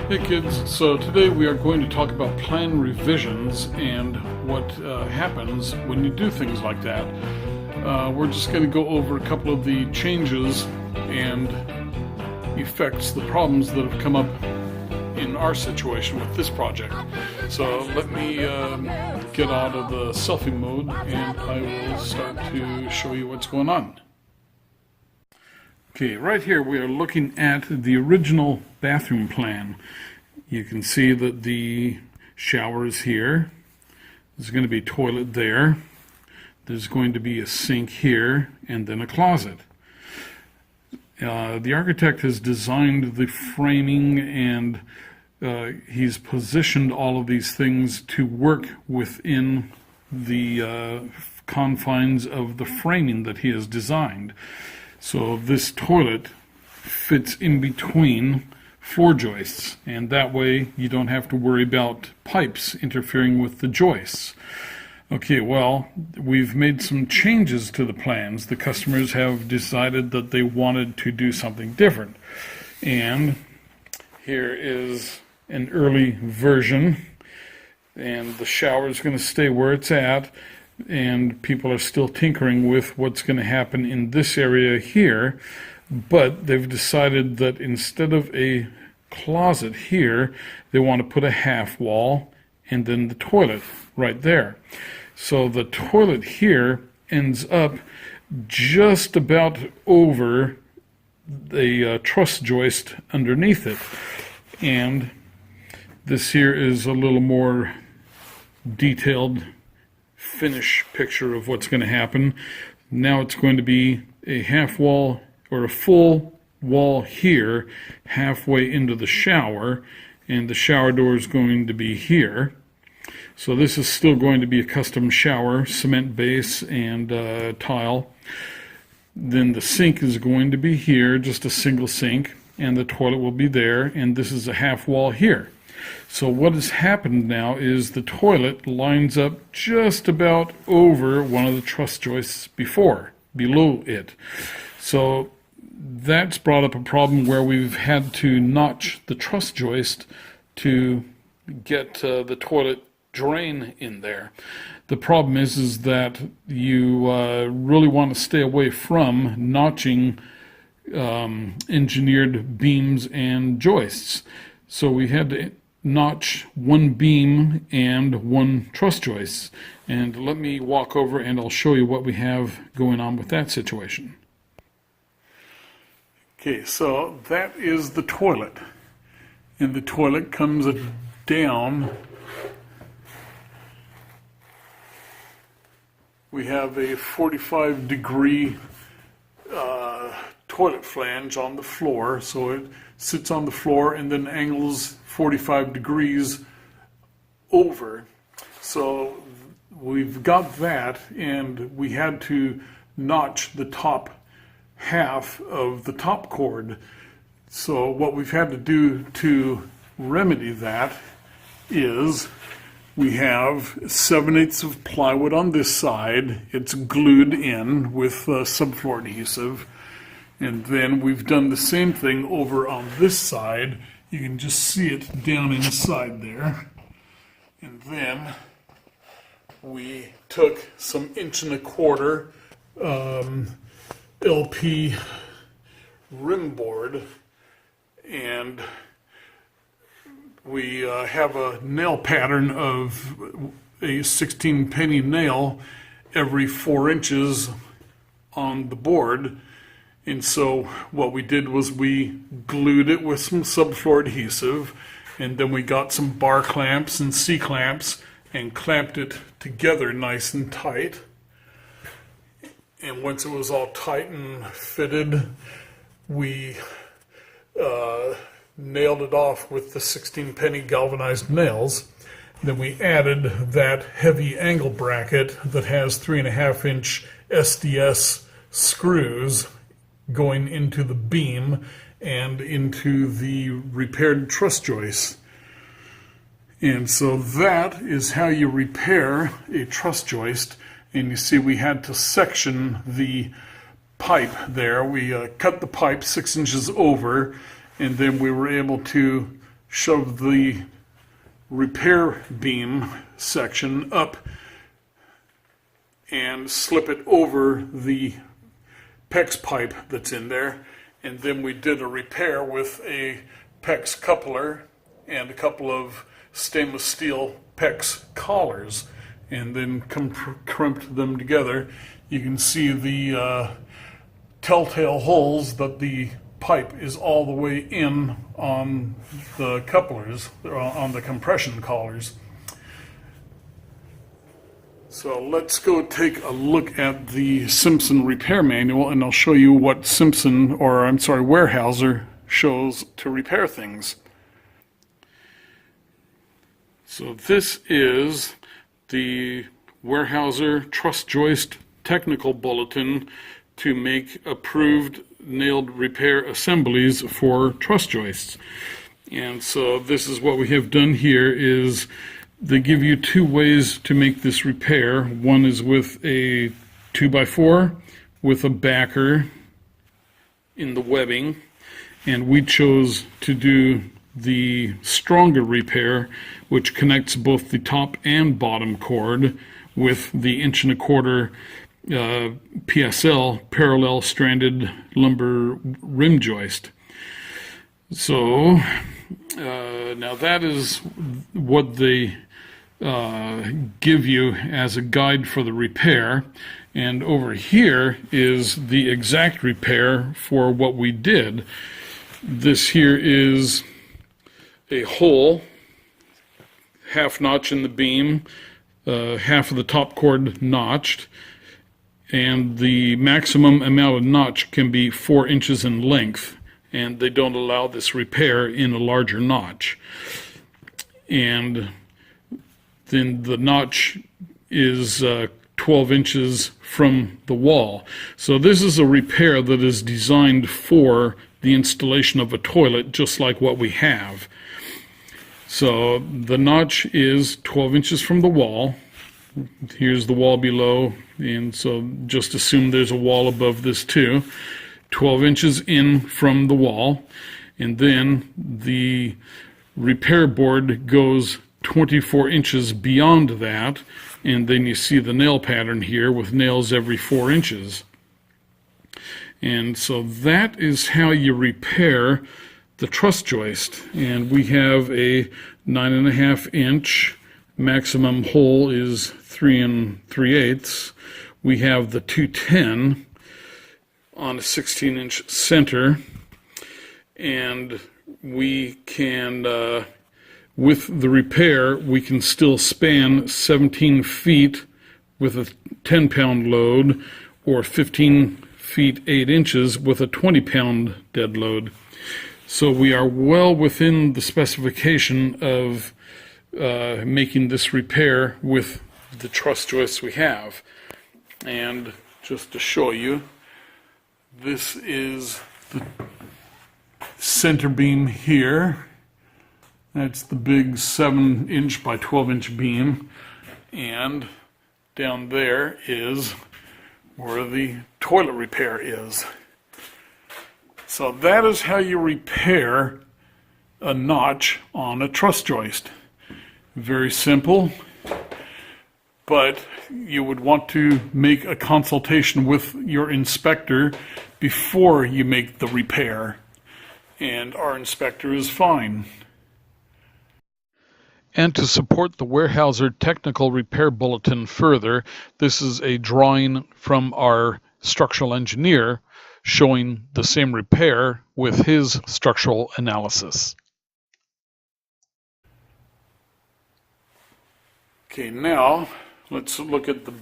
Hey kids, so today we are going to talk about plan revisions and what happens when you do things like that. We're just going to go over a couple of the changes and effects, the problems that have come up in our situation with this project. So let me get out of the selfie mode and I will start to show you what's going on. Okay, right here we are looking at the original bathroom plan. You can see that the shower is here. There's going to be a toilet there. There's going to be a sink here and then a closet. The architect has designed the framing and he's positioned all of these things to work within the confines of the framing that he has designed. So this toilet fits in between floor joists, and that way you don't have to worry about pipes interfering with the joists. Okay, well, we've made some changes to the plans. The customers have decided that they wanted to do something different. And here is an early version, and the shower is going to stay where it's at. And people are still tinkering with what's going to happen in this area here, but they've decided that instead of a closet here, they want to put a half wall and then the toilet right there. So the toilet here ends up just about over the truss joist underneath it, and this here is a little more detailed finish picture of what's going to happen. Now it's going to be a half wall or a full wall here halfway into the shower, and the shower door is going to be here. So this is still going to be a custom shower, cement base and tile. Then the sink is going to be here, just a single sink, and the toilet will be there, and this is a half wall here. So what has happened now is the toilet lines up just about over one of the truss joists below it. So that's brought up a problem where we've had to notch the truss joist to get the toilet drain in there. The problem is that you really want to stay away from notching engineered beams and joists. So we had to notch one beam and one truss joist. And let me walk over and I'll show you what we have going on with that situation. Okay, so that is the toilet. And the toilet comes down. We have a 45-degree toilet flange on the floor, so it sits on the floor and then angles 45 degrees over. So we've got that, and we had to notch the top half of the top cord. So what we've had to do to remedy that is we have 7/8 of plywood on this side. It's glued in with subfloor adhesive. And then we've done the same thing over on this side. You can just see it down inside there. And then we took some 1.25 LP rim board, and we have a nail pattern of a 16-penny nail every 4 inches on the board. And so what we did was we glued it with some subfloor adhesive, and then we got some bar clamps and C-clamps and clamped it together nice and tight. And once it was all tight and fitted, we nailed it off with the 16-penny galvanized nails. Then we added that heavy angle bracket that has 3.5-inch SDS screws going into the beam and into the repaired truss joists. And so that is how you repair a truss joist. And you see we had to section the pipe there. We cut the pipe 6 inches over, and then we were able to shove the repair beam section up and slip it over the PEX pipe that's in there, and then we did a repair with a PEX coupler and a couple of stainless steel PEX collars, and then crimped them together. You can see the telltale holes that the pipe is all the way in on the couplers, on the compression collars. So let's go take a look at the Simpson repair manual, and I'll show you what Weyerhaeuser shows to repair things. So this is the Weyerhaeuser Truss Joist technical bulletin to make approved nailed repair assemblies for truss joists. And so this is what we have done here is they give you two ways to make this repair. One is with a 2x4 with a backer in the webbing, and we chose to do the stronger repair, which connects both the top and bottom cord with the 1.25 PSL parallel stranded lumber rim joist. So now that is what they give you as a guide for the repair, and over here is the exact repair for what we did. This here is a hole, half notch in the beam, half of the top cord notched, and the maximum amount of notch can be 4 inches in length, and they don't allow this repair in a larger notch. And then the notch is 12 inches from the wall. So this is a repair that is designed for the installation of a toilet, just like what we have. So the notch is 12 inches from the wall. Here's the wall below, and so just assume there's a wall above this too. 12 inches in from the wall, and then the repair board goes 24 inches beyond that, and then you see the nail pattern here with nails every 4 inches. And so that is how you repair the truss joist. And we have a 9.5 inch, maximum hole is 3 3/8. We have the 210 on a 16 inch center, and we can with the repair, we can still span 17 feet with a 10-pound load, or 15 feet 8 inches with a 20-pound dead load. So we are well within the specification of making this repair with the truss joists we have. And just to show you, this is the center beam here. That's the big 7 inch by 12 inch beam, and down there is where the toilet repair is. So that is how you repair a notch on a truss joist. Very simple, but you would want to make a consultation with your inspector before you make the repair, and our inspector is fine. And to support the Weyerhaeuser Technical Repair Bulletin further, this is a drawing from our structural engineer showing the same repair with his structural analysis. Okay, now let's look at the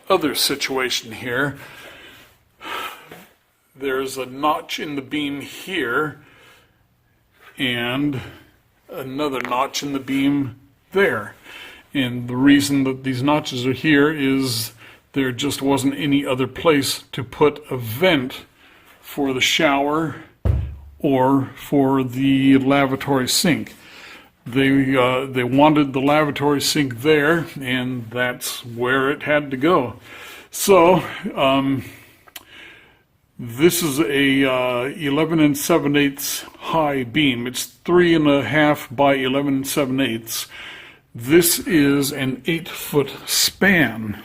other situation here. There's a notch in the beam here and another notch in the beam there. And the reason that these notches are here is there just wasn't any other place to put a vent for the shower or for the lavatory sink. They wanted the lavatory sink there, and that's where it had to go. So This is a 11 7/8 high beam. It's 3.5 by 11 7/8. This is an 8-foot span.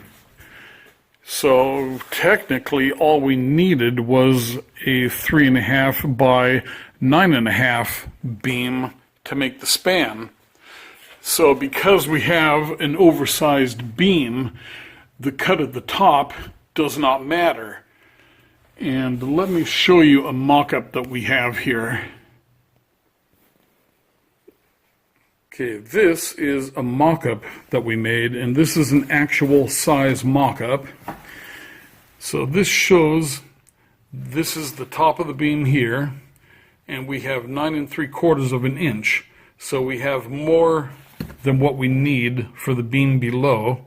So technically all we needed was a 3.5 by 9.5 beam to make the span. So because we have an oversized beam, the cut at the top does not matter. And let me show you a mock-up that we have here. Okay, this is a mock-up that we made, and this is an actual size mock-up. So this shows, this is the top of the beam here, and we have 9 3/4 of an inch. So we have more than what we need for the beam below,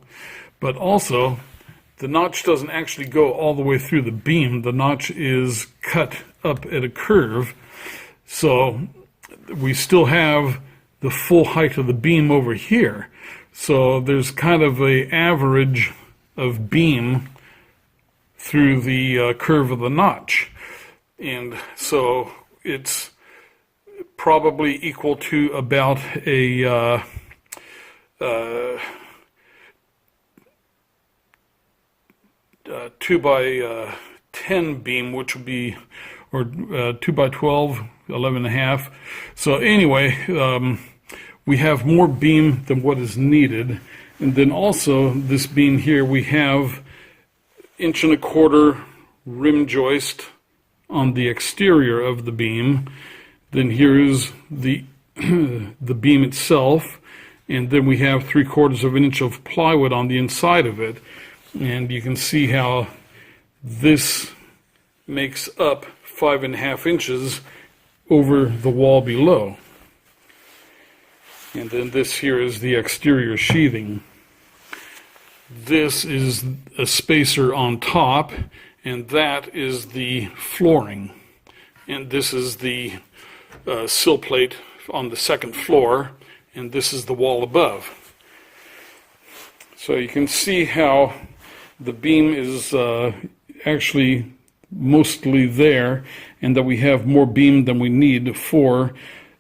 but also the notch doesn't actually go all the way through the beam. The notch is cut up at a curve, so we still have the full height of the beam over here. So there's kind of an average of beam through the curve of the notch. And so it's probably equal to about a 2 by 10 beam, which would be, or 2 by 12, 11.5. So anyway, we have more beam than what is needed. And then also this beam here, we have 1.25 inch rim joist on the exterior of the beam. Then here is the the beam itself, and then we have 3/4 inch of plywood on the inside of it. And you can see how this makes up 5.5 inches over the wall below. And then this here is the exterior sheathing. This is a spacer on top, and that is the flooring. And this is the sill plate on the second floor, and this is the wall above. So you can see how the beam is actually mostly there, and that we have more beam than we need for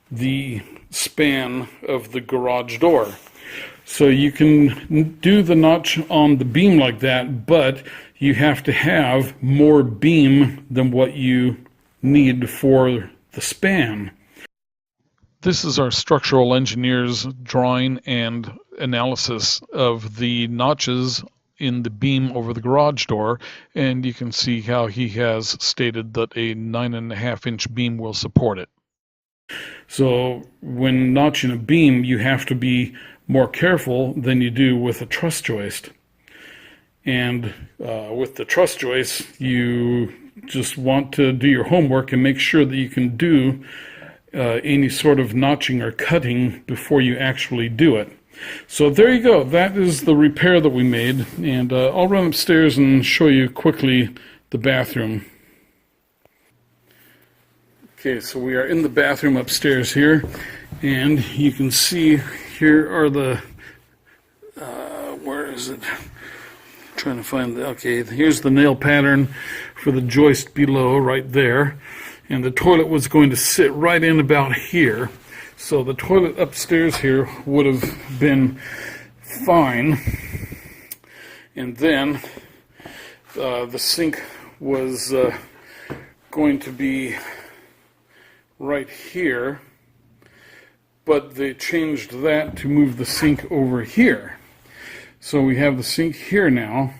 the span of the garage door. So you can do the notch on the beam like that, but you have to have more beam than what you need for the span. This is our structural engineer's drawing and analysis of the notches in the beam over the garage door, and you can see how he has stated that a 9.5 inch beam will support it. So when notching a beam, you have to be more careful than you do with a truss joist. And with the truss joist, you just want to do your homework and make sure that you can do any sort of notching or cutting before you actually do it. So there you go. That is the repair that we made, and I'll run upstairs and show you quickly the bathroom. Okay, so we are in the bathroom upstairs here, and you can see here are the, where is it? I'm trying to find the, okay, here's the nail pattern for the joist below right there, and the toilet was going to sit right in about here. So the toilet upstairs here would have been fine, and then the sink was going to be right here, but they changed that to move the sink over here. So we have the sink here now,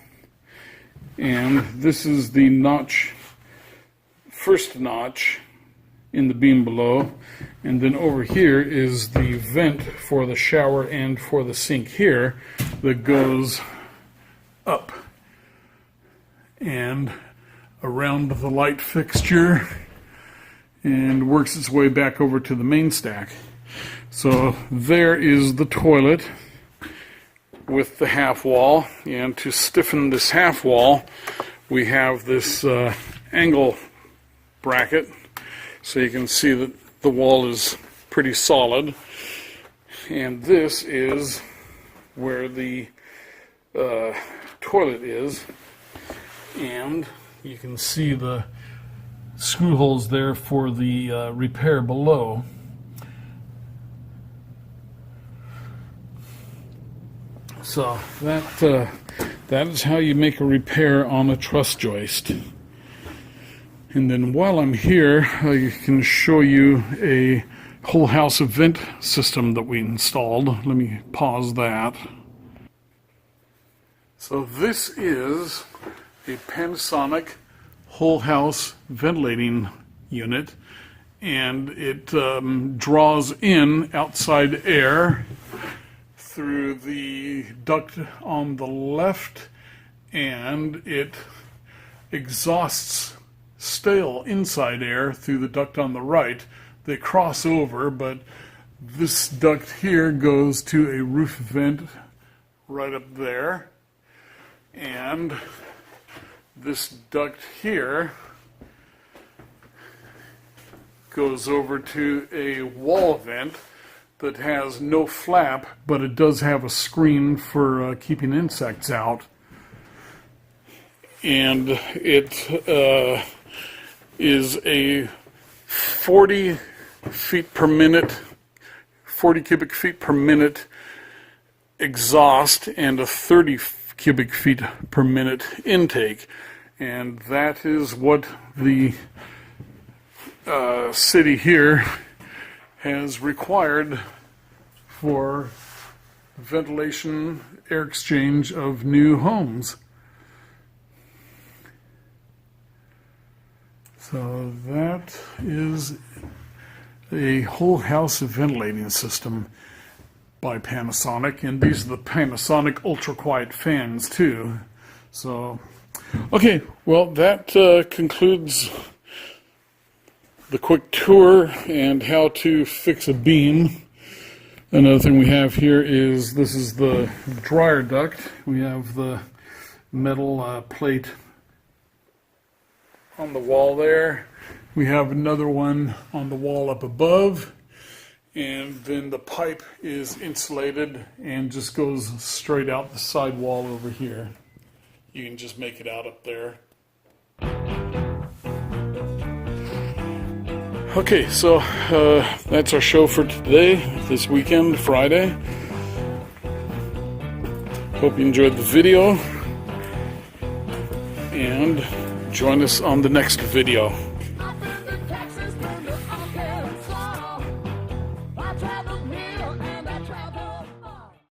and this is the notch, first notch in the beam below, and then over here is the vent for the shower and for the sink here that goes up and around the light fixture and works its way back over to the main stack. So there is the toilet with the half wall, and to stiffen this half wall we have this angle bracket, so you can see that the wall is pretty solid. And this is where the toilet is, and you can see the screw holes there for the repair below. So that is how you make a repair on a truss joist. And then while I'm here, I can show you a whole house vent system that we installed. Let me pause that. So this is a Panasonic whole house ventilating unit, and it draws in outside air through the duct on the left, and it exhausts stale inside air through the duct on the right. They cross over, but this duct here goes to a roof vent right up there, and this duct here goes over to a wall vent that has no flap, but it does have a screen for keeping insects out. And it is a 40 feet per minute, 40 cubic feet per minute exhaust and a 30 cubic feet per minute intake. And that is what the city here has required for ventilation, air exchange of new homes. So that is a whole house ventilating system by Panasonic, and these are the Panasonic ultra quiet fans too. So okay, well, that concludes the quick tour and how to fix a beam. Another thing we have here is, this is the dryer duct. We have the metal plate on the wall there. We have another one on the wall up above, and then the pipe is insulated and just goes straight out the side wall over here. You can just make it out up there. Okay, so that's our show for today, this weekend, Friday. Hope you enjoyed the video, and join us on the next video.